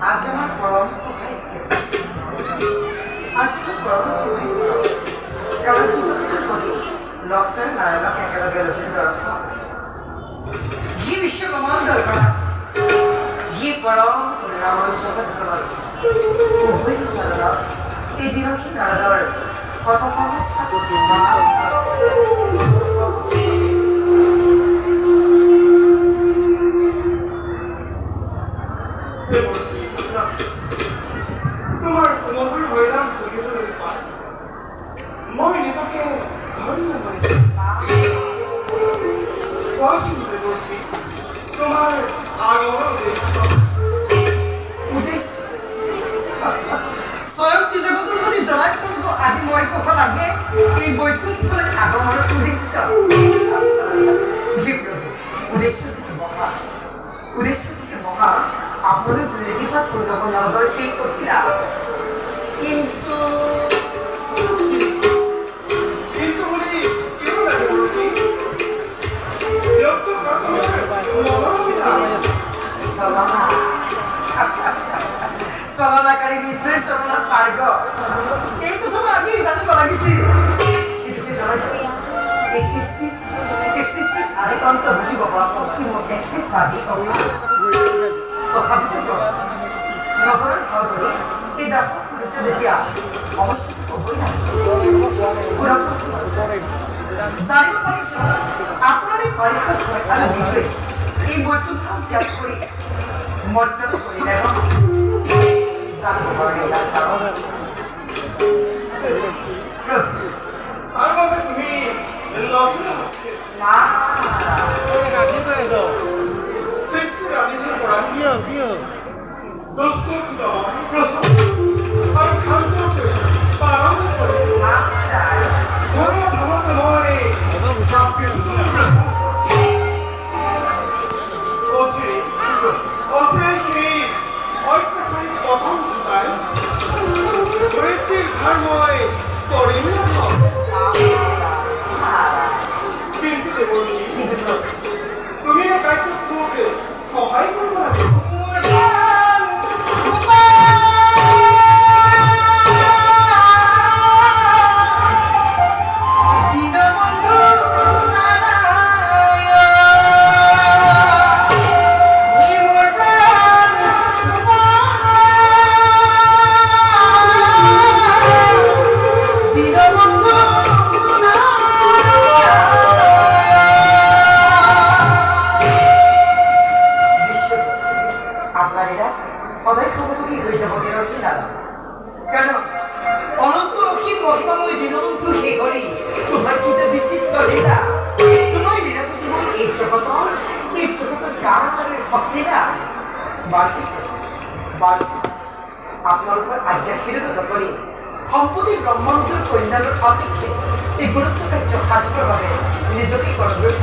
আজ আমার পরম কারণ কিছু লক্ষ্যের নারায়ণক একেলগে ৰখি যি বিশ্ব ব্ৰহ্মাণ্ডৰ পৰা যি পৰম ৰামৰ জগৎজনৰ উভয় চৰণত এই দিনসী নাৰদৰ শতসহস্ৰ কোটি প্ৰণাম। তোমাৰ মধুৰ হৰিনাম শুনিবলৈ পাই মই নিজকে ধন্য কৰিছো। কোৱাচোন দেৱতী, তোমাৰ আগৰ উদ্দেশ্য স্বয়ং জগতৰ প্ৰতি জনাই কৰিব আজি মই ক'ব লাগে এই বৈকুণ্ঠলৈ আগমনৰ উদ্দেশ্য। উদ্দেশ্য থেকে মহা আপনাদের লেখিকা পূর্ণখন নারদর সেই কঠিলা কিন্তু কিন্তু বলি কেউ লাগে বলছি দেবতো চলনাকাৰী নিশ্চয় চলনাত পাৰ্গ এই কথা মই আগেই জানিব লাগিছিল। কিন্তু জনাই এই সৃষ্টি আদি অন্ত বুজিব পৰা শক্তি মোক একে ভাবি তথাপিতো নজৰৰ ঘৰ ধৰি এই দৰ্শন কৰিছে যেতিয়া অৱশ্যে ক'বই জানিব পাৰিছো আপোনাৰ এই পৰীক্ষাত চৰকাৰে নিজে এই বৈকুণ্ঠ ত্যাগ কৰি মৰ্যাদা কৰিলে জানিব পাৰে ইয়াৰ কাৰণ তাৰ বাবে তুমি সৃষ্টিৰ আদিৰ পৰা দুষ্ট আৰু শান্ত পালন কৰি ধৰা ভাবত মই অচিৰে সেই অত্যাচাৰী প্ৰথম জোতাই ধৰিত্ৰীৰ ভাৰ মই কৰিম কিন্তু দেৱতী তুমি এই কাৰ্যত মোক সহায় কৰিব লাগিব। আপোনালোকৰ আধ্যাত্মিক কৰি সম্পত্তি ব্ৰহ্মাণ্ডৰ কল্যাণৰ অপেক্ষে এই গুৰুত্ব কাৰ্য সাধনৰ বাবে নিজকে কৰ্তব্য